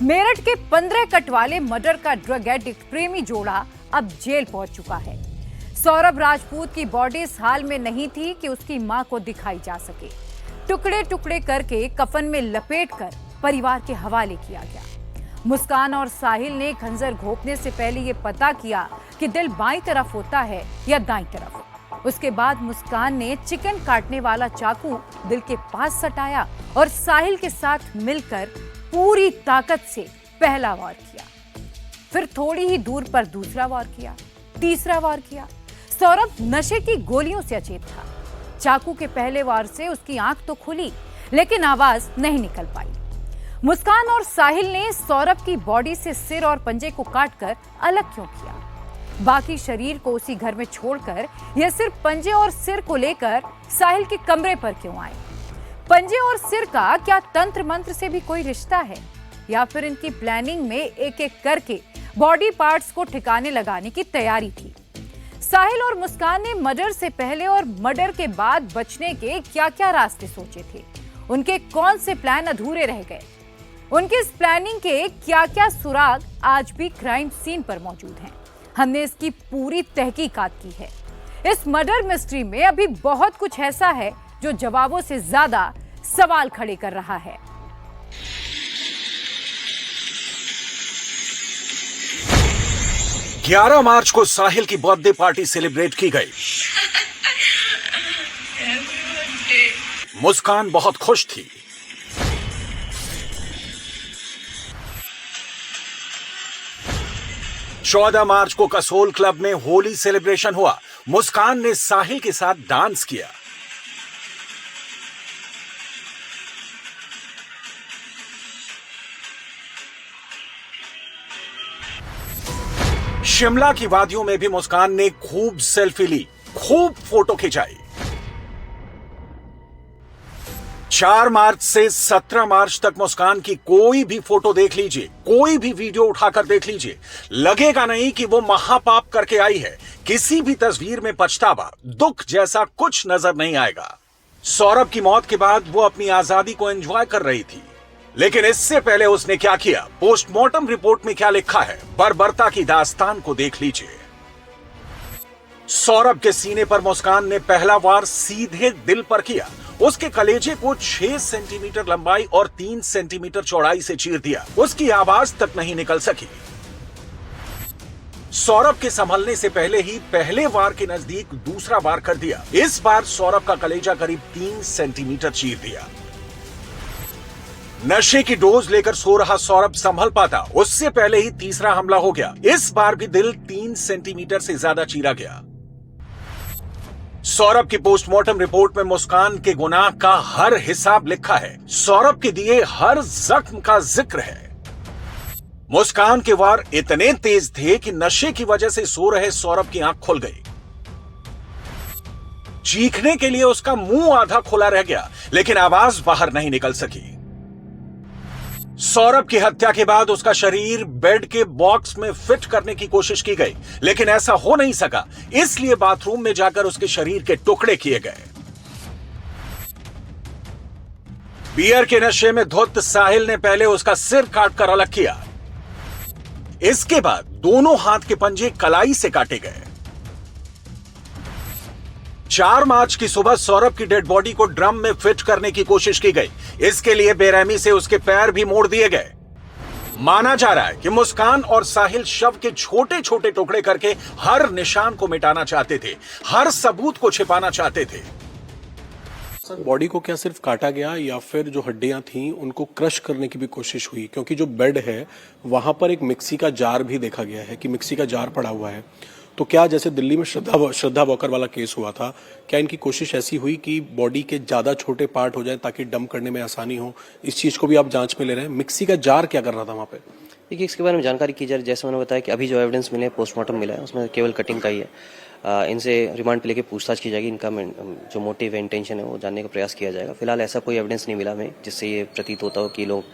मेरठ के 15 कट वाले मर्डर का ड्रग एडिक्ट प्रेमी जोड़ा अब जेल पहुंच चुका है। सौरभ राजपूत की बॉडी इस हाल में नहीं थी कि उसकी मां को दिखाई जा सके। टुकड़े टुकड़े करके कफन में लपेटकर परिवार के हवाले किया गया। मुस्कान और साहिल ने खंजर घोंपने से पहले यह पता किया कि दिल बाईं तरफ होता है या दाईं तरफ। उसके बाद मुस्कान ने चिकन काटने वाला चाकू दिल के पास सटाया और साहिल के साथ मिलकर पूरी ताकत से पहला वार किया। फिर थोड़ी ही दूर पर दूसरा वार किया, तीसरा वार किया। सौरभ नशे की गोलियों से अचेत था। चाकू के पहले वार से उसकी आंख तो खुली, लेकिन आवाज नहीं निकल पाई। मुस्कान और साहिल ने सौरभ की बॉडी से सिर और पंजे को काटकर अलग क्यों किया? बाकी शरीर को उसी घर में छोड़कर यह सिर्फ पंजे और सिर को लेकर साहिल के कमरे पर क्यों आए? पंजे और सिर का क्या तंत्र मंत्र से भी कोई रिश्ता है, या फिर इनकी प्लानिंग में एक एक करके बॉडी पार्ट्स को ठिकाने लगाने की तैयारी थी? साहिल और मुस्कान ने मर्डर से पहले और मर्डर के बाद बचने के क्या-क्या रास्ते सोचे थे? उनके कौन से प्लान अधूरे रह गए? उनकी इस प्लानिंग के क्या-क्या सुराग आज भी क्राइम सीन पर मौजूद हैं? हमने इसकी पूरी तहकीकात की है। इस मर्डर मिस्ट्री में अभी बहुत कुछ ऐसा है जो जवाबों से ज्यादा सवाल खड़े कर रहा है। ग्यारह मार्च को साहिल की बर्थडे पार्टी सेलिब्रेट की गई। मुस्कान बहुत खुश थी। चौदह मार्च को कसोल क्लब में होली सेलिब्रेशन हुआ। मुस्कान ने साहिल के साथ डांस किया। शिमला की वादियों में भी मुस्कान ने खूब सेल्फी ली, खूब फोटो खिंचाई। 4 मार्च से 17 मार्च तक मुस्कान की कोई भी फोटो देख लीजिए, कोई भी वीडियो उठाकर देख लीजिए, लगेगा नहीं कि वो महापाप करके आई है। किसी भी तस्वीर में पछतावा, दुख जैसा कुछ नजर नहीं आएगा। सौरभ की मौत के बाद वो अपनी आजादी को एंजॉय कर रही थी, लेकिन इससे पहले उसने क्या किया? पोस्टमार्टम रिपोर्ट में क्या लिखा है, बर्बरता की दास्तान को देख लीजिए। सौरभ के सीने पर मुस्कान ने पहला वार सीधे दिल पर किया। उसके कलेजे को 6 सेंटीमीटर लंबाई और 3 सेंटीमीटर चौड़ाई से चीर दिया। उसकी आवाज तक नहीं निकल सकी। सौरभ के संभलने से पहले ही पहले वार के नजदीक दूसरा वार कर दिया। इस बार सौरभ का कलेजा करीब 3 सेंटीमीटर चीर दिया। नशे की डोज लेकर सो रहा सौरभ संभल पाता, उससे पहले ही तीसरा हमला हो गया। इस बार भी दिल 3 सेंटीमीटर से ज्यादा चीरा गया। सौरभ की पोस्टमार्टम रिपोर्ट में मुस्कान के गुनाह का हर हिसाब लिखा है। सौरभ के दिए हर जख्म का जिक्र है। मुस्कान के वार इतने तेज थे कि नशे की वजह से सो रहे सौरभ की आंख खुल गई। चीखने के लिए उसका मुंह आधा खुला रह गया, लेकिन आवाज बाहर नहीं निकल सकी। सौरभ की हत्या के बाद उसका शरीर बेड के बॉक्स में फिट करने की कोशिश की गई, लेकिन ऐसा हो नहीं सका। इसलिए बाथरूम में जाकर उसके शरीर के टुकड़े किए गए। बियर के नशे में धुत साहिल ने पहले उसका सिर काटकर अलग किया। इसके बाद दोनों हाथ के पंजे कलाई से काटे गए। 4 मार्च की सुबह सौरभ की डेड बॉडी को ड्रम में फिट करने की कोशिश की गई। इसके लिए बेरहमी से उसके पैर भी मोड़ दिए गए। माना जा रहा है कि मुस्कान और साहिल शव के छोटे छोटे टुकड़े करके हर निशान को मिटाना चाहते थे, हर सबूत को छिपाना चाहते थे। सर, बॉडी को क्या सिर्फ काटा गया या फिर जो हड्डियां थीं उनको क्रश करने की भी कोशिश हुई? क्योंकि जो बेड है वहां पर एक मिक्सी का जार भी देखा गया है कि मिक्सी का जार पड़ा हुआ है। तो क्या जैसे दिल्ली में श्रद्धा वॉकर वाला केस हुआ था, क्या इनकी कोशिश ऐसी हुई कि बॉडी के ज्यादा छोटे पार्ट हो जाएं ताकि डंप करने में आसानी हो? इस चीज को भी आप जांच में ले रहे हैं। मिक्सी का जार क्या कर रहा था वहां पे? देखिए, इसके बारे में जानकारी की जा रही है। जैसे मैंने बताया कि अभी जो एविडेंस मिले, पोस्टमार्टम मिला है, उसमें केवल कटिंग का ही है। इनसे रिमांड पे लेके पूछताछ की जाएगी। इनका जो मोटिव है, इंटेंशन है, वो जानने का प्रयास किया जाएगा। फिलहाल ऐसा कोई एविडेंस नहीं मिला हमें जिससे ये प्रतीत होता हो कि लोग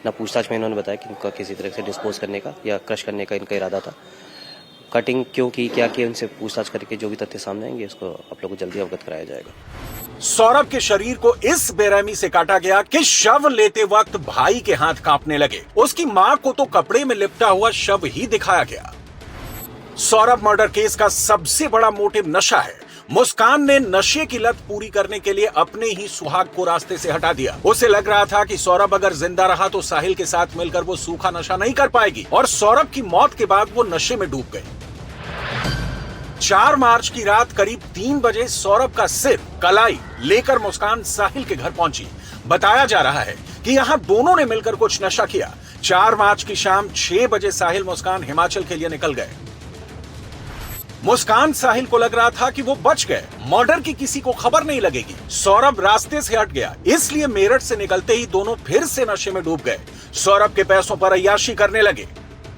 ना पूछताछ में इन्होंने बताया कि इनका किसी तरह से डिस्पोज करने का या क्रश करने का इनका इरादा था। कटिंग क्यों की, क्या किया, उनसे पूछताछ करके जो भी तथ्य सामने आएंगे उसको आप लोगों को जल्दी अवगत कराया जाएगा। सौरभ के शरीर को इस बेरहमी से काटा गया कि शव लेते वक्त भाई के हाथ कांपने लगे। उसकी मां को तो कपड़े में लिपटा हुआ शव ही दिखाया गया। सौरभ मर्डर केस का सबसे बड़ा मोटिव नशा है। मुस्कान ने नशे की लत पूरी करने के लिए अपने ही सुहाग को रास्ते से हटा दिया। उसे लग रहा था कि सौरभ अगर जिंदा रहा तो साहिल के साथ मिलकर वो सूखा नशा नहीं कर पाएगी और सौरभ की मौत के बाद वो नशे में डूब गई। 4 मार्च की रात करीब 3 बजे सौरभ का सिर कलाई लेकर मुस्कान साहिल के घर पहुंची। बताया जा रहा है कि यहां दोनों ने मिलकर कुछ नशा किया। 4 मार्च की शाम 6 बजे साहिल मुस्कान हिमाचल के लिए निकल गए। मुस्कान साहिल को लग रहा था कि वो बच गए, मर्डर की किसी को खबर नहीं लगेगी। सौरभ रास्ते से हट गया, इसलिए मेरठ से निकलते ही दोनों फिर से नशे में डूब गए। सौरभ के पैसों पर अय्याशी करने लगे।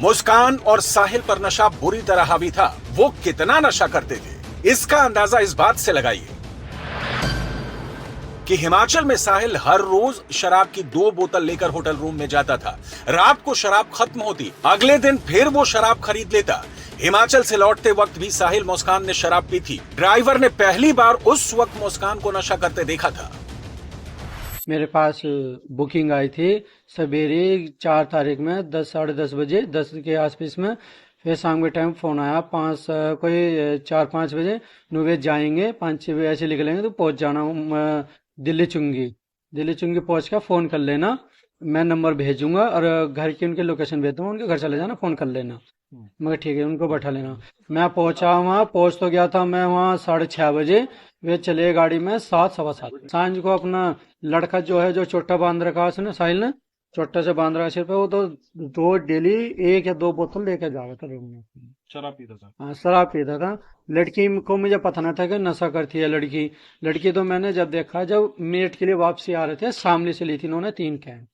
मुस्कान और साहिल पर नशा बुरी तरह हावी था। वो कितना नशा करते थे इसका अंदाजा इस बात से लगाइए कि हिमाचल में साहिल हर रोज शराब की 2 बोतल लेकर होटल रूम में जाता था। रात को शराब खत्म होती, अगले दिन फिर वो शराब खरीद लेता। हिमाचल से लौटते वक्त भी साहिल मुस्कान ने शराब पी थी। ड्राइवर ने पहली बार उस वक्त मुस्कान को नशा करते देखा था। मेरे पास बुकिंग आई थी सवेरे 4 तारीख में 10 साढ़े 10 बजे 10 के आसपास में। फिर शाम के टाइम फोन आया 4-5 बजे 9 बजे जाएंगे, 5-6 बजे ऐसे निकलेंगे तो पहुंच जाना दिल्ली चुंगी पहुंच कर फोन कर लेना, मैं नंबर भेजूंगा और घर की उनके लोकेशन भेज दूंगा, उनके घर चले जाना, फोन कर लेना। मगर ठीक है, उनको बैठा लेना। मैं पहुंचा, वहाँ पहुंच तो गया था मैं वहाँ 6:30 बजे। वे चले गाड़ी में 7 सवा 7। सांझ को अपना लड़का जो है जो चोटा बांध रखा उसने, साहिल ने चोटा से बांध रखा सिर पे, वो तो 2 डेली 1 या 2 बोतल लेकर जा रहा था रूम में। शराब पीता था? हाँ, शराब पीता था। लड़की को मुझे पता नहीं था कि नशा करती है लड़की तो मैंने जब देखा, जब मेरठ के लिए वापसी आ रहे थे, सामने से ली थी इन्होंने 3 कैन,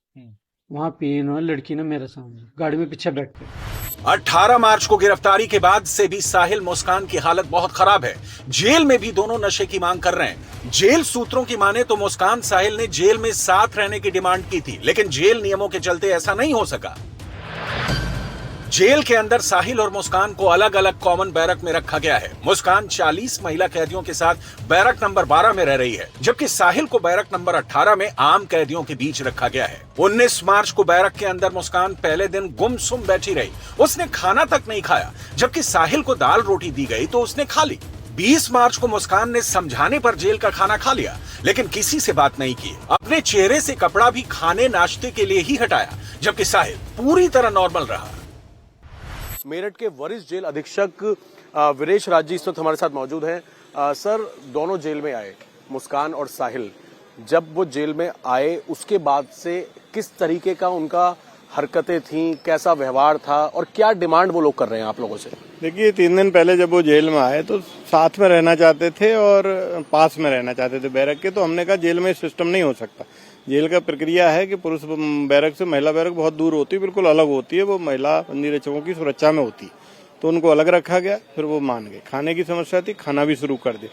वहाँ पी इन्होंने, लड़की ने मेरे सामने गाड़ी में पीछे बैठ के। 18 मार्च को गिरफ्तारी के बाद से भी साहिल मुस्कान की हालत बहुत खराब है। जेल में भी दोनों नशे की मांग कर रहे हैं। जेल सूत्रों की माने तो मुस्कान साहिल ने जेल में साथ रहने की डिमांड की थी, लेकिन जेल नियमों के चलते ऐसा नहीं हो सका। जेल के अंदर साहिल और मुस्कान को अलग अलग कॉमन बैरक में रखा गया है। मुस्कान 40 महिला कैदियों के साथ बैरक नंबर 12 में रह रही है, जबकि साहिल को बैरक नंबर 18 में आम कैदियों के बीच रखा गया है। 19 मार्च को बैरक के अंदर मुस्कान पहले दिन गुमसुम बैठी रही। उसने खाना तक नहीं खाया, जबकि साहिल को दाल रोटी दी गई तो उसने खा ली। 20 मार्च को मुस्कान ने समझाने पर जेल का खाना खा लिया, लेकिन किसी से बात नहीं की। अपने चेहरे से कपड़ा भी खाने नाश्ते के लिए ही हटाया, जबकि साहिल पूरी तरह नॉर्मल रहा। मेरठ के वरिष्ठ जेल अधीक्षक वीरेश राज जी इस वक्त हमारे साथ मौजूद हैं। सर, दोनों जेल में आए, मुस्कान और साहिल, जब वो जेल में आए उसके बाद से किस तरीके का उनका हरकतें थीं, कैसा व्यवहार था और क्या डिमांड वो लोग कर रहे हैं आप लोगों से? देखिए, 3 दिन पहले जब वो जेल में आए तो साथ में रहना चाहते थे और पास में रहना चाहते थे बैरक के। तो हमने कहा जेल में सिस्टम नहीं हो सकता। जेल का प्रक्रिया है कि पुरुष बैरक से महिला बैरक बहुत दूर होती है, बिल्कुल अलग होती है। वो महिला निरीक्षकों की सुरक्षा में होती, तो उनको अलग रखा गया। फिर वो मान गए। खाने की समस्या थी, खाना भी शुरू कर दी।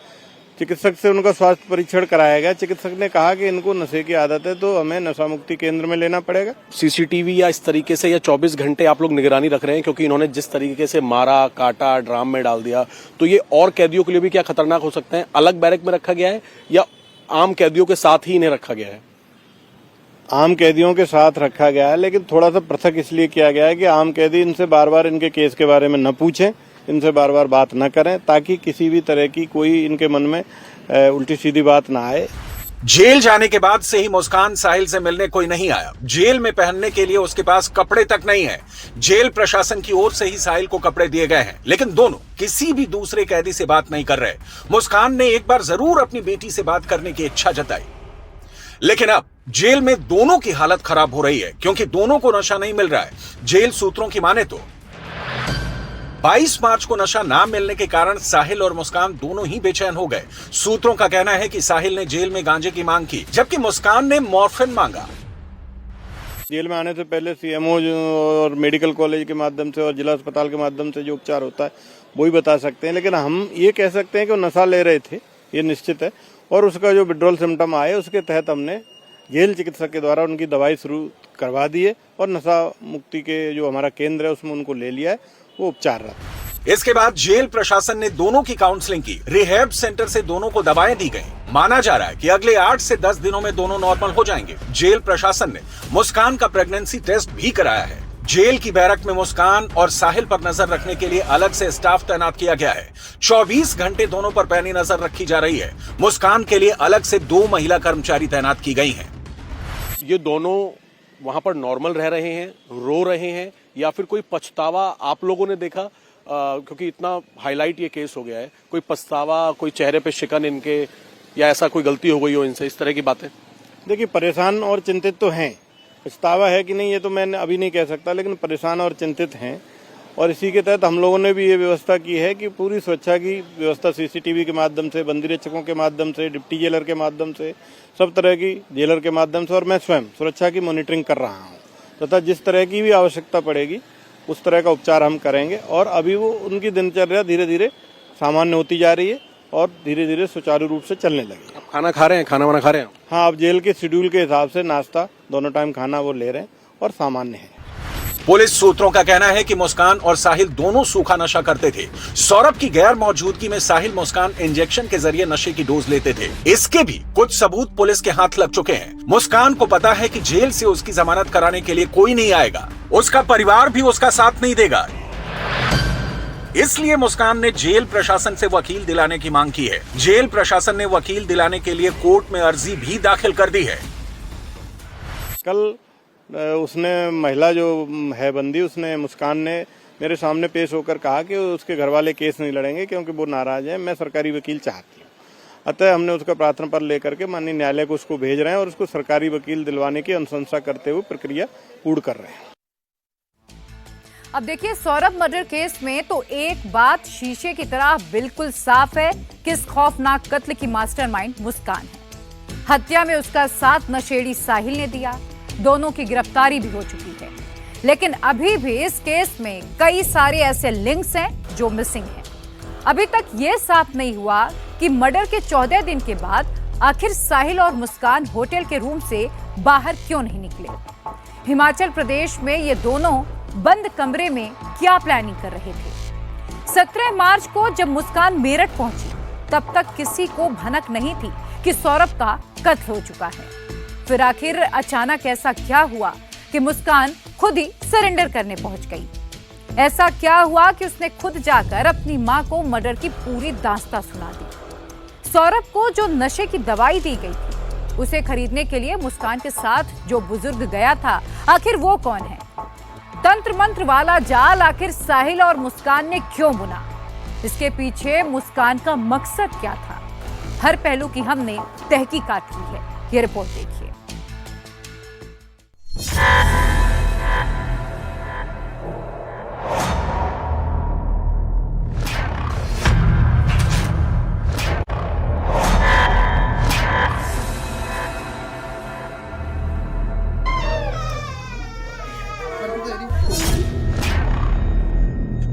चिकित्सक से उनका स्वास्थ्य परीक्षण कराया गया। चिकित्सक ने कहा कि इनको नशे की आदत है तो हमें नशा मुक्ति केंद्र में लेना पड़ेगा। सीसीटीवी या इस तरीके से या 24 घंटे आप लोग निगरानी रख रहे हैं, क्योंकि इन्होंने जिस तरीके से मारा, काटा, ड्राम में डाल दिया, तो ये और कैदियों के लिए भी क्या खतरनाक हो सकते हैं? अलग बैरक में रखा गया है या आम कैदियों के साथ ही इन्हें रखा गया है? आम कैदियों के साथ रखा गया है, लेकिन थोड़ा सा पृथक इसलिए किया गया है कि आम कैदी इनसे बार बार इनके केस के बारे में न पूछें, इनसे बार बार बात न करें, ताकि किसी भी तरह की कोई इनके मन में उल्टी सीधी बात ना आए। जेल जाने के बाद से ही मुस्कान साहिल से मिलने कोई नहीं आया। जेल में पहनने के लिए उसके पास कपड़े तक नहीं है। जेल प्रशासन की ओर से ही साहिल को कपड़े दिए गए हैं, लेकिन दोनों किसी भी दूसरे कैदी से बात नहीं कर रहे। मुस्कान ने एक बार जरूर अपनी बेटी से बात करने की इच्छा जताई, लेकिन अब जेल में दोनों की हालत खराब हो रही है, क्योंकि दोनों को नशा नहीं मिल रहा है। जेल सूत्रों की माने तो 22 मार्च को नशा ना मिलने के कारण साहिल और मुस्कान दोनों ही बेचैन हो गए। सूत्रों का कहना है कि साहिल ने जेल में गांजे की मांग की, जबकि मुस्कान ने मॉर्फिन मांगा। जेल में आने से पहले सीएमओ और मेडिकल कॉलेज के माध्यम से और जिला अस्पताल के माध्यम से जो उपचार होता है वो ही बता सकते हैं, लेकिन हम ये कह सकते हैं कि वो नशा ले रहे थे, ये निश्चित है। और उसका जो विड्रॉल सिम्टम आए उसके तहत हमने जेल चिकित्सक के द्वारा उनकी दवाई शुरू करवा दी है और नशा मुक्ति के जो हमारा केंद्र है उसमें उनको ले लिया है, वो उपचार रहा। इसके बाद जेल प्रशासन ने दोनों की काउंसलिंग की। रिहैब सेंटर से दोनों को दवाएं दी गई। माना जा रहा है कि अगले 8 से 10 दिनों में दोनों नॉर्मल हो जाएंगे। जेल प्रशासन ने मुस्कान का प्रेगनेंसी टेस्ट भी कराया है। जेल की बैरक में मुस्कान और साहिल पर नजर रखने के लिए अलग से स्टाफ तैनात किया गया है। 24 घंटे दोनों पर पैनी नजर रखी जा रही है। मुस्कान के लिए अलग से 2 महिला कर्मचारी तैनात की गई हैं। ये दोनों वहां पर नॉर्मल रह रहे हैं, रो रहे हैं, या फिर कोई पछतावा आप लोगों ने देखा? क्योंकि इतना हाईलाइट ये केस हो गया है, कोई पछतावा, कोई चेहरे पे शिकन इनके, या ऐसा कोई गलती हो गई हो इनसे, इस तरह की बातें? देखिए, परेशान और चिंतित तो हैं। पछतावा है कि नहीं ये तो मैं अभी नहीं कह सकता, लेकिन परेशान और चिंतित हैं। और इसी के तहत हम लोगों ने भी ये व्यवस्था की है कि पूरी सुरक्षा की व्यवस्था सीसीटीवी के माध्यम से, बंदीरक्षकों के माध्यम से, डिप्टी जेलर के माध्यम से, सब तरह की जेलर के माध्यम से, और मैं स्वयं सुरक्षा की मॉनिटरिंग कर रहा हूँ तथा जिस तरह की भी आवश्यकता पड़ेगी उस तरह का उपचार हम करेंगे। और अभी वो उनकी दिनचर्या धीरे धीरे सामान्य होती जा रही है और धीरे धीरे सुचारू रूप से चलने लगी। आप खाना खा रहे हैं, खाना वाना खा रहे हैं? हाँ, अब जेल के शेड्यूल के हिसाब से नाश्ता, दोनों टाइम खाना वो ले रहे हैं और सामान्य है। पुलिस सूत्रों का कहना है कि मुस्कान और साहिल दोनों सूखा नशा करते थे। सौरभ की गैर मौजूदगी में साहिल मुस्कान इंजेक्शन के जरिए नशे की डोज लेते थे। इसके भी कुछ सबूत पुलिस के हाथ लग चुके हैं। मुस्कान को पता है कि जेल से उसकी जमानत कराने के लिए कोई नहीं आएगा, उसका परिवार भी उसका साथ नहीं देगा। इसलिए मुस्कान ने जेल प्रशासन से वकील दिलाने की मांग की है। जेल प्रशासन ने वकील दिलाने के लिए कोर्ट में अर्जी भी दाखिल कर दी है। कल उसने, महिला जो है बंदी, उसने, मुस्कान ने मेरे सामने पेश होकर कहा कि उसके घर वाले केस नहीं लड़ेंगे क्योंकि वो नाराज है, मैं सरकारी वकील चाहती हूँ। अतः हमने उसका प्रार्थना पत्र लेकर के माननीय न्यायालय को उसको भेज रहे हैं और उसको सरकारी वकील दिलवाने की अनुशंसा करते हुए प्रक्रिया पूर्ण कर रहे हैं। अब देखिए, सौरभ मर्डर केस में तो एक बात शीशे की तरह बिल्कुल साफ है कि इस खौफनाक कत्ल की मास्टरमाइंड मुस्कान है। हत्या में उसका साथ नशेड़ी साहिल ने दिया। दोनों की गिरफ्तारी भी हो चुकी है, लेकिन अभी भी इस केस में कई सारे ऐसे लिंक्स हैं जो मिसिंग हैं। अभी तक यह साफ नहीं हुआ कि मर्डर के 14 दिन के बाद आखिर साहिल और मुस्कान होटल के रूम से बाहर क्यों नहीं निकले। हिमाचल प्रदेश में ये दोनों बंद कमरे में क्या प्लानिंग कर रहे थे। 17 मार्च को जब मुस्कान मेरठ पहुंची तब तक किसी को भनक नहीं थी कि सौरभ का कत्ल हो चुका है। फिर आखिर अचानक ऐसा क्या हुआ कि मुस्कान खुद ही सरेंडर करने पहुंच गई। ऐसा क्या हुआ कि उसने खुद जाकर अपनी मां को मर्डर की पूरी दास्तां सुना दी। सौरभ को जो नशे की दवाई दी गई थी, उसे खरीदने के लिए मुस्कान के साथ जो बुजुर्ग गया था, आखिर वो कौन है। तंत्र मंत्र वाला जाल आखिर साहिल और मुस्कान ने क्यों बुना, इसके पीछे मुस्कान का मकसद क्या था। हर पहलू की हमने तहकीकात की है। ये रिपोर्ट देखिए।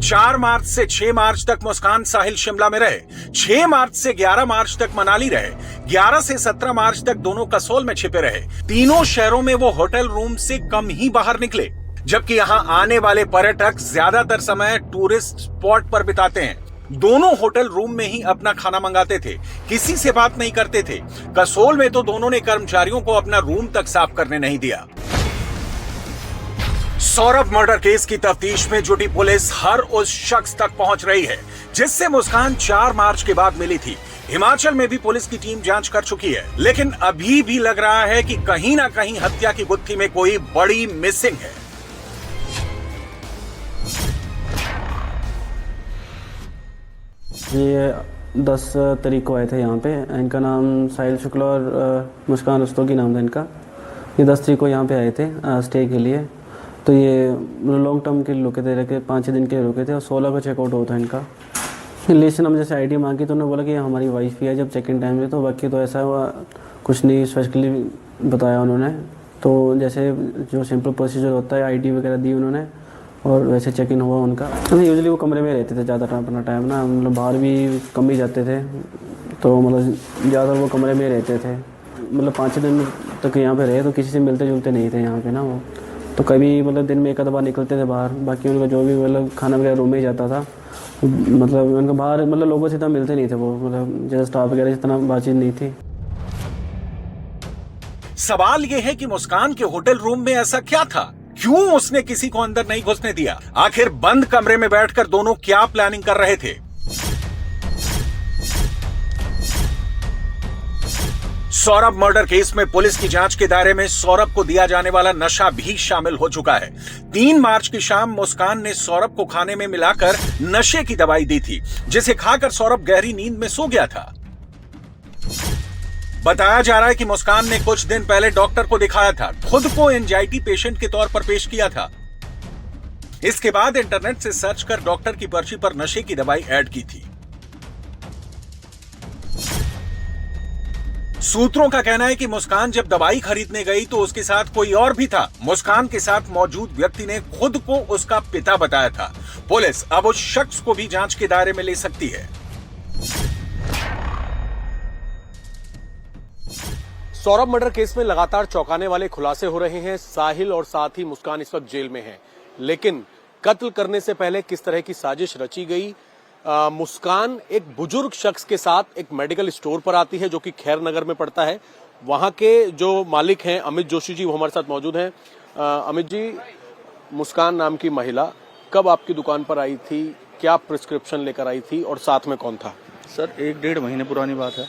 चार मार्च से 6 मार्च तक मुस्कान साहिल शिमला में रहे। 6 मार्च से 11 मार्च तक मनाली रहे। 11 से 17 मार्च तक दोनों कसोल में छिपे रहे। तीनों शहरों में वो होटल रूम से कम ही बाहर निकले, जबकि यहाँ आने वाले पर्यटक ज्यादातर समय टूरिस्ट स्पॉट पर बिताते हैं। दोनों होटल रूम में ही अपना खाना मंगाते थे, किसी से बात नहीं करते थे। कसोल में तो दोनों ने कर्मचारियों को अपना रूम तक साफ करने नहीं दिया। सौरभ मर्डर केस की तफ्तीश में जुटी पुलिस हर उस शख्स तक पहुंच रही है जिससे मुस्कान 4 मार्च के बाद मिली थी। हिमाचल में भी पुलिस की टीम जांच कर चुकी है, लेकिन अभी भी लग रहा है कि कहीं ना कहीं हत्या की गुत्थी में कोई बड़ी मिसिंग है। ये 10 तारीख को आए थे यहाँ पे। इनका नाम साहिल शुक्ला और मुस्कान रस्तोगी नाम था इनका। ये 10 तारीख को यहाँ पे आए थे स्टे के लिए। तो ये लॉन्ग टर्म के रुके थे, रखे 5-6 दिन के रुके थे और 16 को चेकआउट होता है इनका। लिस्ट हम जैसे आईडी मांगी तो उन्होंने बोला कि हमारी वाइफ भी है जब चेक इन टाइम में, तो बाकी तो ऐसा हुआ कुछ नहीं स्पेशली बताया उन्होंने। तो जैसे जो सिंपल प्रोसीजर होता है आईडी वगैरह दी उन्होंने और वैसे चेक इन हुआ उनका। यूजुअली वो कमरे में रहते थे ज़्यादा अपना टाइम ना, मतलब बाहर भी कम ही जाते थे, तो मतलब ज़्यादा वो कमरे में रहते थे। मतलब 5-6 दिन तक यहाँ पे रहे तो किसी से मिलते जुलते नहीं थे यहाँ पे ना वो। तो तो कभी मतलब दिन में एक आधा बार निकलते थे बाहर, बाकी उनका जो भी मतलब खाना वगैरह रूम में ही जाता था। मतलब उनका बाहर मतलब लोगों से इतना मिलते नहीं थे वो, मतलब जैसे स्टाफ वगैरह से इतना बातचीत नहीं थी। सवाल यह है कि मुस्कान के होटल रूम में ऐसा क्या था, क्यों उसने किसी को अंदर नहीं घुसने दिया? आखिर बंद कमरे में बैठकर दोनों क्या प्लानिंग कर रहे थे? सौरभ मर्डर केस में पुलिस की जांच के दायरे में सौरभ को दिया जाने वाला नशा भी शामिल हो चुका है। 3 मार्च की शाम मुस्कान ने सौरभ को खाने में मिलाकर नशे की दवाई दी थी, जिसे खाकर सौरभ गहरी नींद में सो गया था। बताया जा रहा है कि मुस्कान ने कुछ दिन पहले डॉक्टर को दिखाया था, खुद को एंजाइटी पेशेंट के तौर पर पेश किया था। इसके बाद इंटरनेट से सर्च कर डॉक्टर की पर्ची पर नशे की दवाई ऐड की थी। सूत्रों का कहना है कि मुस्कान जब दवाई खरीदने गई तो उसके साथ कोई और भी था। मुस्कान के साथ मौजूद व्यक्ति ने खुद को उसका पिता बताया था। पुलिस अब उस शख्स को भी जांच के दायरे में ले सकती है। सौरभ मर्डर केस में लगातार चौंकाने वाले खुलासे हो रहे हैं। साहिल और साथ ही मुस्कान इस वक्त जेल में हैं, लेकिन कत्ल करने से पहले किस तरह की साजिश रची गई? मुस्कान एक बुजुर्ग शख्स के साथ एक मेडिकल स्टोर पर आती है जो कि खैर नगर में पड़ता है। वहां के जो मालिक हैं अमित जोशी जी, वो हमारे साथ मौजूद हैं। अमित जी, मुस्कान नाम की महिला कब आपकी दुकान पर आई थी, क्या प्रिस्क्रिप्शन लेकर आई थी और साथ में कौन था? सर 1-1.5 महीने पुरानी बात है।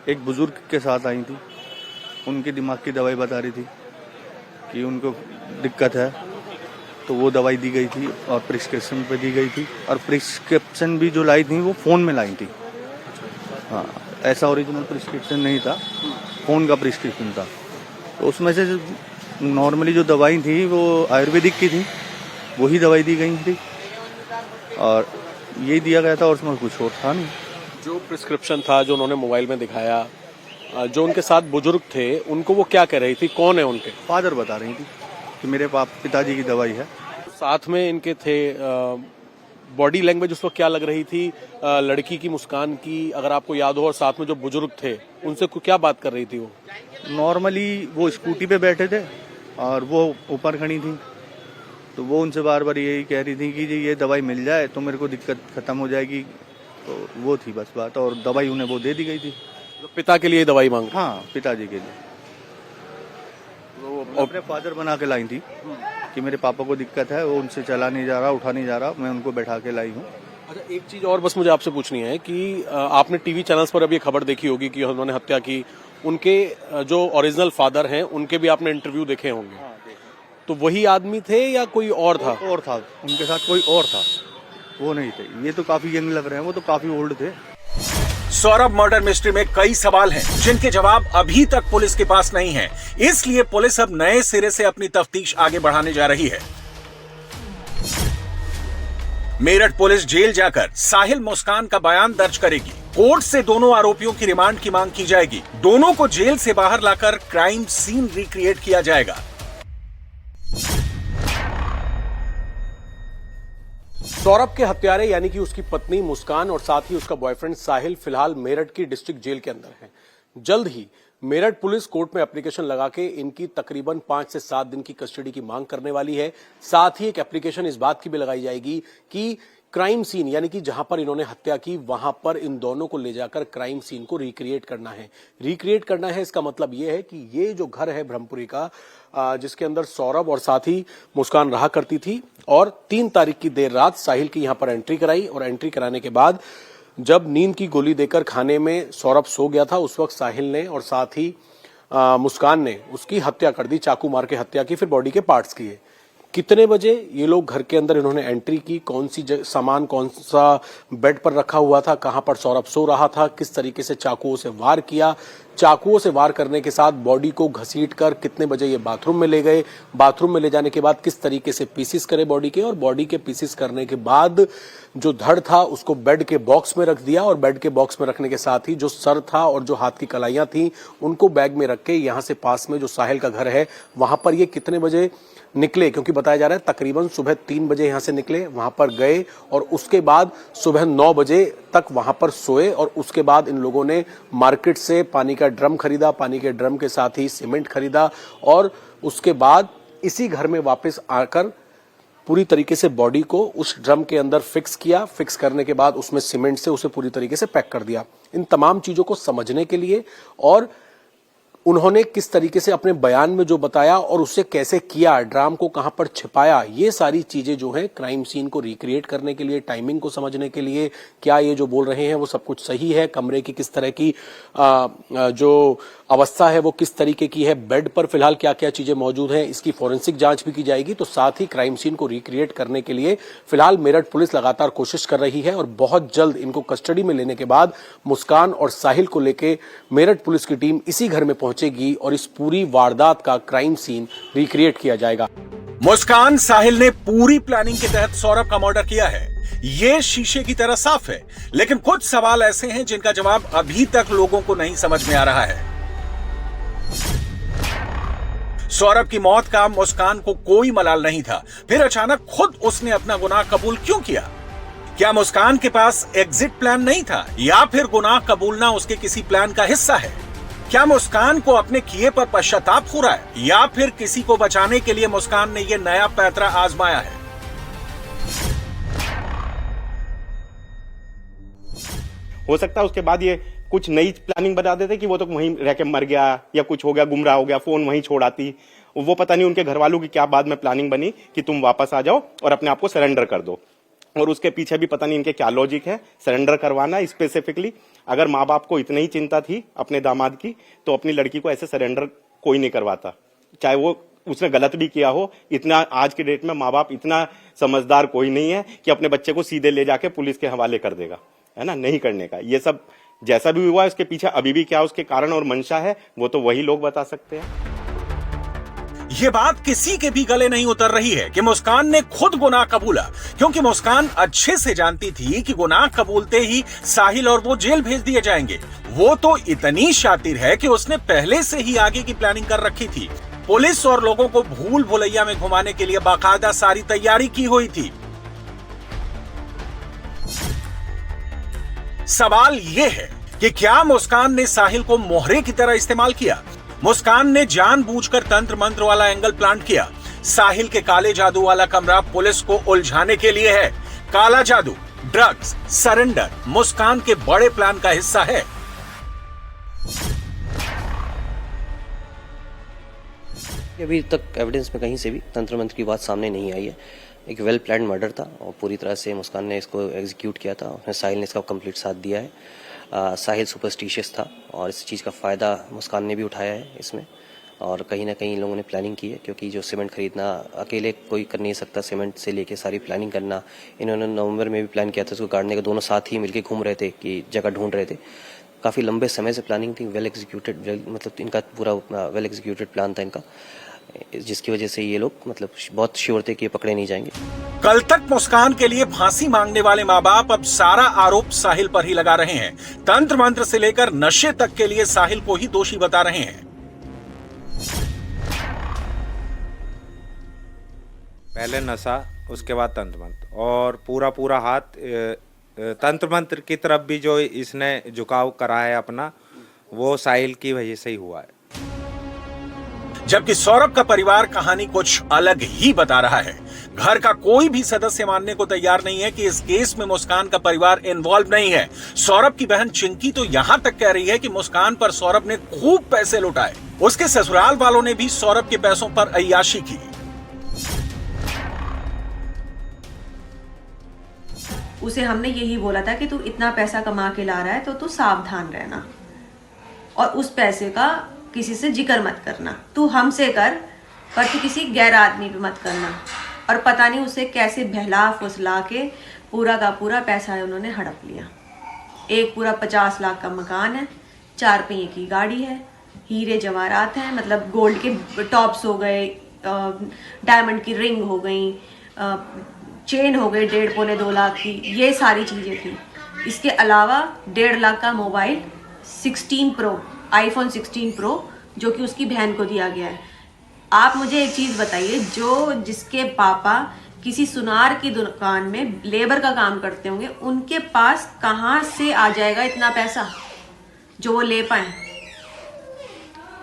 एक बुजुर्ग के साथ आई थी, उनकी दिमाग की दवाई बता रही थी कि उनको दिक्कत है, तो वो दवाई दी गई थी और प्रिस्क्रिप्शन पे दी गई थी। और प्रिस्क्रिप्शन भी जो लाई थी वो फ़ोन में लाई थी। हाँ, ऐसा ओरिजिनल प्रिस्क्रिप्शन नहीं था, फ़ोन का प्रिस्क्रिप्शन था। तो उसमें से नॉर्मली जो दवाई थी वो आयुर्वेदिक की थी, वही दवाई दी गई थी और यही दिया गया था और उसमें कुछ और था नहीं। जो प्रिस्क्रिप्शन था जो उन्होंने मोबाइल में दिखाया, जो उनके साथ बुजुर्ग थे, उनको वो क्या कह रही थी, कौन है उनके? फादर बता रही थी कि मेरे पिताजी की दवाई है। साथ में इनके थे। बॉडी लैंग्वेज उस वक्त क्या लग रही थी लड़की की, मुस्कान की, अगर आपको याद हो? और साथ में जो बुजुर्ग थे उनसे क्या बात कर रही थी वो? नॉर्मली वो स्कूटी पे बैठे थे और वो ऊपर खड़ी थी, तो वो उनसे बार बार यही कह रही थी कि जी ये दवाई मिल जाए तो मेरे को दिक्कत खत्म हो जाएगी। तो वो थी बस बात, और दवाई उन्हें वो दे दी गई थी। तो पिता के लिए दवाई मांग? हाँ, पिताजी के लिए। तो अपने फादर बना के लाई थी कि मेरे पापा को दिक्कत है, वो उनसे चला नहीं जा रहा, उठा नहीं जा रहा, मैं उनको बैठा के लाई हूँ। अच्छा, एक चीज और बस मुझे आपसे पूछनी है कि आपने टीवी चैनल्स पर अब ये खबर देखी होगी कि उन्होंने हत्या की। उनके जो ओरिजिनल फादर हैं उनके भी आपने इंटरव्यू देखे होंगे। तो वही आदमी थे या कोई और था? और था, उनके साथ कोई और था, वो नहीं थे। ये तो काफी यंग लग रहे हैं, वो तो काफी ओल्ड थे। सौरभ मर्डर मिस्ट्री में कई सवाल हैं जिनके जवाब अभी तक पुलिस के पास नहीं है, इसलिए पुलिस अब नए सिरे से अपनी तफ्तीश आगे बढ़ाने जा रही है। मेरठ पुलिस जेल जाकर साहिल मुस्कान का बयान दर्ज करेगी। कोर्ट से दोनों आरोपियों की रिमांड की मांग की जाएगी। दोनों को जेल से बाहर लाकर क्राइम सीन रिक्रिएट किया जाएगा। सौरभ के हत्यारे यानी कि उसकी पत्नी मुस्कान और साथ ही उसका बॉयफ्रेंड साहिल फिलहाल मेरठ की डिस्ट्रिक्ट जेल के अंदर हैं। जल्द ही मेरठ पुलिस कोर्ट में एप्लीकेशन लगा के इनकी तकरीबन 5 से 7 दिन की कस्टडी की मांग करने वाली है। साथ ही एक एप्लीकेशन इस बात की भी लगाई जाएगी कि क्राइम सीन यानी कि जहां पर इन्होंने हत्या की वहां पर इन दोनों को ले जाकर क्राइम सीन को रिक्रिएट करना है। रिक्रिएट करना है इसका मतलब यह है कि ये जो घर है ब्रह्मपुरी का, जिसके अंदर सौरभ और साथ ही मुस्कान रहा करती थी, और 3 तारीख की देर रात साहिल की यहां पर एंट्री कराई और एंट्री कराने के बाद जब नींद की गोली देकर खाने में सौरभ सो गया था, उस वक्त साहिल ने और साथ ही मुस्कान ने उसकी हत्या कर दी, चाकू मार के हत्या की, फिर बॉडी के पार्ट्स किए। कितने बजे ये लोग घर के अंदर इन्होंने एंट्री की, कौन सी सामान कौन सा बेड पर रखा हुआ था, कहां पर सौरभ सो रहा था, किस तरीके से चाकुओं से वार किया, चाकुओं से वार करने के साथ बॉडी को घसीट कर कितने बजे ये बाथरूम में ले गए, बाथरूम में ले जाने के बाद किस तरीके से पीसेस करे बॉडी के, और बॉडी के पीसेस करने के बाद जो धड़ था उसको बेड के बॉक्स में रख दिया, और बेड के बॉक्स में रखने के साथ ही जो सर था और जो हाथ की कलाइयां थी उनको बैग में रख के यहां से पास में जो साहिल का घर है वहां पर ये कितने बजे निकले, क्योंकि बताया जा रहा है तकरीबन सुबह 3 बजे यहां से निकले, वहां पर गए और उसके बाद सुबह 9 बजे तक वहां पर सोए, और उसके बाद इन लोगों ने मार्केट से पानी का ड्रम खरीदा, पानी के ड्रम के साथ ही सीमेंट खरीदा, और उसके बाद इसी घर में वापस आकर पूरी तरीके से बॉडी को उस ड्रम के अंदर फिक्स किया। फिक्स करने के बाद उसमें सीमेंट से उसे पूरी तरीके से पैक कर दिया। इन तमाम चीजों को समझने के लिए और उन्होंने किस तरीके से अपने बयान में जो बताया और उसे कैसे किया, ड्राम को कहां पर छिपाया, ये सारी चीजें जो है क्राइम सीन को रिक्रिएट करने के लिए, टाइमिंग को समझने के लिए, क्या ये जो बोल रहे हैं वो सब कुछ सही है, कमरे की किस तरह की जो अवस्था है वो किस तरीके की है, बेड पर फिलहाल क्या क्या चीजें मौजूद हैं, इसकी फोरेंसिक जांच भी की जाएगी। तो साथ ही क्राइम सीन को रिक्रिएट करने के लिए फिलहाल मेरठ पुलिस लगातार कोशिश कर रही है और बहुत जल्द इनको कस्टडी में लेने के बाद मुस्कान और साहिल को लेकर मेरठ पुलिस की टीम इसी घर में पहुंचेगी और इस पूरी वारदात का क्राइम सीन रिक्रिएट किया जाएगा। मुस्कान साहिल ने पूरी प्लानिंग के तहत सौरभ का मर्डर किया है, ये शीशे की तरह साफ है। लेकिन कुछ सवाल ऐसे हैं जिनका जवाब अभी तक लोगों को नहीं समझ में आ रहा है। सौरभ की मौत का मुस्कान को कोई मलाल नहीं था, फिर अचानक खुद उसने अपना गुनाह कबूल क्यों किया? क्या मुस्कान के पास एग्जिट प्लान नहीं था या फिर गुनाह कबूलना उसके किसी प्लान का हिस्सा है? क्या मुस्कान को अपने किए पर पश्चाताप हो रहा है या फिर किसी को बचाने के लिए मुस्कान ने यह नया पैंतरा आजमाया है? हो सकता है उसके बाद ये कुछ नई प्लानिंग बता देते कि वो तो वहीं रह के मर गया या कुछ हो गया, गुमराह हो गया, फोन वहीं छोड़ आती। वो पता नहीं उनके घर वालों की क्या बाद में प्लानिंग बनी कि तुम वापस आ जाओ और अपने आप को सरेंडर कर दो। और उसके पीछे भी पता नहीं इनके क्या लॉजिक है सरेंडर करवाना स्पेसिफिकली। अगर माँ बाप को इतनी ही चिंता थी अपने दामाद की तो अपनी लड़की को ऐसे सरेंडर कोई नहीं करवाता, चाहे वो उसने गलत भी किया हो। इतना आज के डेट में माँ बाप इतना समझदार कोई नहीं है कि अपने बच्चे को सीधे ले जाके पुलिस के हवाले कर देगा, है ना, नहीं करने का। ये सब जैसा भी हुआ है उसके पीछे अभी भी क्या उसके कारण और मंशा है वो तो वही लोग बता सकते हैं। ये बात किसी के भी गले नहीं उतर रही है कि मुस्कान ने खुद गुनाह कबूला, क्योंकि मुस्कान अच्छे से जानती थी कि गुनाह कबूलते ही साहिल और वो जेल भेज दिए जाएंगे। वो तो इतनी शातिर है कि उसने पहले से ही आगे की प्लानिंग कर रखी थी। पुलिस और लोगों को भूल भुलैया में घुमाने के लिए बाकायदा सारी तैयारी की हुई थी। सवाल यह है कि क्या मुस्कान ने साहिल को मोहरे की तरह इस्तेमाल किया? मुस्कान ने जानबूझकर तंत्र मंत्र वाला एंगल प्लांट किया। साहिल के काले जादू वाला कमरा पुलिस को उलझाने के लिए है। काला जादू, ड्रग्स, सरेंडर मुस्कान के बड़े प्लान का हिस्सा है। अभी तक एविडेंस में कहीं से भी तंत्र मंत्र की बात सामने नहीं आई है। एक वेल प्लान मर्डर था और पूरी तरह से मुस्कान ने इसको एग्जीक्यूट किया था। उसने साहिल ने इसका कंप्लीट साथ दिया है। साहिल सुपरस्टिशियस था और इस चीज़ का फ़ायदा मुस्कान ने भी उठाया है इसमें। और कहीं ना कहीं लोगों ने प्लानिंग की है, क्योंकि जो सीमेंट खरीदना अकेले कोई कर नहीं सकता, सीमेंट से लेके सारी प्लानिंग करना। इन्होंने नवंबर में भी प्लान किया था उसको गाड़ने का, दोनों साथ ही मिलकर घूम रहे थे कि जगह ढूंढ रहे थे। काफ़ी लंबे समय से प्लानिंग थी, वेल एग्जीक्यूटेड, मतलब इनका पूरा वेल एग्जीक्यूटेड प्लान था इनका, जिसकी वजह से ये लोग मतलब बहुत श्योर थे कि ये पकड़े नहीं जाएंगे। कल तक मुस्कान के लिए फांसी मांगने वाले माँ बाप अब सारा आरोप साहिल पर ही लगा रहे हैं। तंत्र मंत्र से लेकर नशे तक के लिए साहिल को ही दोषी बता रहे हैं। पहले नशा, उसके बाद तंत्र मंत्र, और पूरा हाथ तंत्र मंत्र की तरफ भी जो इसने झुकाव करा है अपना, वो साहिल की वजह से ही हुआ है। जबकि सौरभ का परिवार कहानी कुछ अलग ही बता रहा है। घर का कोई भी सदस्य मानने को तैयार नहीं है कि इस केस में मुस्कान का परिवार इन्वॉल्व नहीं है। सौरभ की बहन चिंकी तो यहां तक कह रही है कि मुस्कान पर सौरभ ने खूब पैसे लुटाए। उसके ससुराल वालों ने भी सौरभ के पैसों पर अय्याशी की। उसे हमने यही बोला था कि तू इतना पैसा कमा के ला रहा है तो तू सावधान रहना और उस पैसे का किसी से जिक्र मत करना। तू हमसे कर पर तू किसी गैर आदमी पे मत करना। और पता नहीं उसे कैसे बहला फुसला के पूरा का पूरा पैसा है उन्होंने हड़प लिया। एक पूरा 50 लाख का मकान है, 4 पहिए की गाड़ी है, हीरे जवाहरात हैं, मतलब गोल्ड के टॉप्स हो गए, डायमंड की रिंग हो गई, चेन हो गई 1.5-2 लाख की, ये सारी चीज़ें थी। इसके अलावा 1.5 लाख का मोबाइल 16 प्रो, आईफोन 16 प्रो, जो कि उसकी बहन को दिया गया है। आप मुझे एक चीज़ बताइए, जिसके पापा किसी सुनार की दुकान में लेबर का काम करते होंगे, उनके पास कहाँ से आ जाएगा इतना पैसा जो वो ले पाए?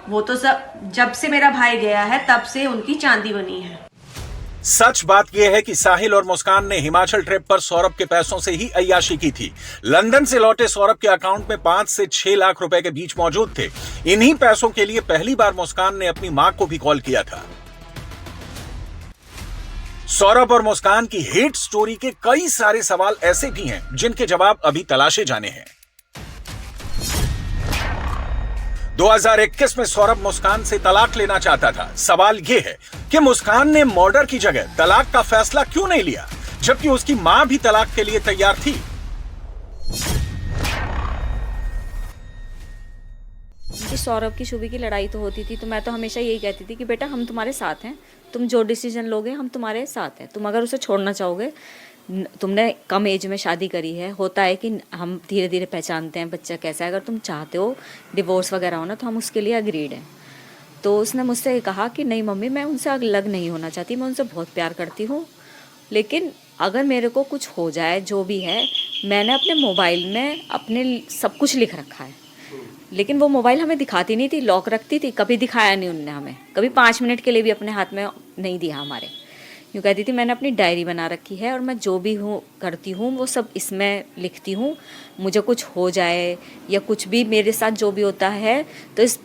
वो तो सब जब से मेरा भाई गया है तब से उनकी चांदी बनी है। सच बात यह है कि साहिल और मुस्कान ने हिमाचल ट्रिप पर सौरभ के पैसों से ही अय्याशी की थी। लंदन से लौटे सौरभ के अकाउंट में 5 से 6 लाख रुपए के बीच मौजूद थे। इन्हीं पैसों के लिए पहली बार मुस्कान ने अपनी मां को भी कॉल किया था। सौरभ और मुस्कान की हेट स्टोरी के कई सारे सवाल ऐसे भी हैं जिनके जवाब अभी तलाशे जाने हैं। 2021 में सौरभ मुस्कान से तलाक लेना चाहता था। सवाल यह है कि मुस्कान ने मर्डर की जगह तलाक का फैसला क्यों नहीं लिया, जबकि उसकी मां भी तलाक के लिए तैयार थी। सौरभ की शुभी की लड़ाई तो होती थी, तो मैं तो हमेशा यही कहती थी कि बेटा हम तुम्हारे साथ हैं, तुम जो डिसीजन लोगे हम तुम्हारे साथ हैं। तुम अगर उसे छोड़ना चाहोगे, तुमने कम एज में शादी करी है, होता है कि हम धीरे धीरे पहचानते हैं बच्चा कैसा है। अगर तुम चाहते हो डिवोर्स वगैरह होना तो हम उसके लिए अग्रीड हैं। तो उसने मुझसे कहा कि नहीं मम्मी, मैं उनसे अलग नहीं होना चाहती, मैं उनसे बहुत प्यार करती हूँ, लेकिन अगर मेरे को कुछ हो जाए, जो भी है, मैंने अपने मोबाइल में अपने सब कुछ लिख रखा है, लेकिन वो मोबाइल हमें दिखाती नहीं थी, लॉक रखती थी, कभी दिखाया नहीं उनने हमें, कभी 5 मिनट के लिए भी अपने हाथ में नहीं दिया हमारे। यूँ कहती थी मैंने अपनी डायरी बना रखी है और मैं जो भी हूँ करती हूँ वो सब इसमें लिखती हूँ। मुझे कुछ हो जाए या कुछ भी मेरे साथ जो भी होता है तो इस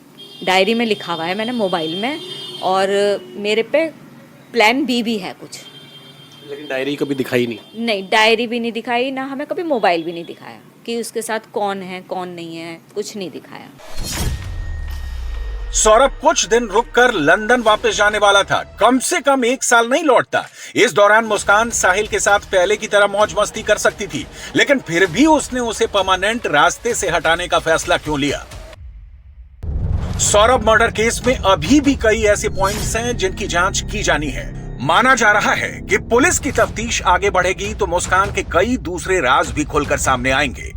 डायरी में लिखा हुआ है मैंने मोबाइल में, और मेरे पे प्लान बी भी है कुछ। लेकिन डायरी कभी दिखाई नहीं, डायरी भी नहीं दिखाई, ना हमें कभी मोबाइल भी नहीं दिखाया कि उसके साथ कौन है कौन नहीं है, कुछ नहीं दिखाया। सौरभ कुछ दिन रुककर लंदन वापस जाने वाला था, कम से कम 1 साल नहीं लौटता। इस दौरान मुस्कान साहिल के साथ पहले की तरह मौज मस्ती कर सकती थी, लेकिन फिर भी उसने उसे परमानेंट रास्ते से हटाने का फैसला क्यों लिया? सौरभ मर्डर केस में अभी भी कई ऐसे पॉइंट्स हैं जिनकी जांच की जानी है। माना जा रहा है कि पुलिस की तफ्तीश आगे बढ़ेगी तो मुस्कान के कई दूसरे राज भी खुलकर सामने आएंगे।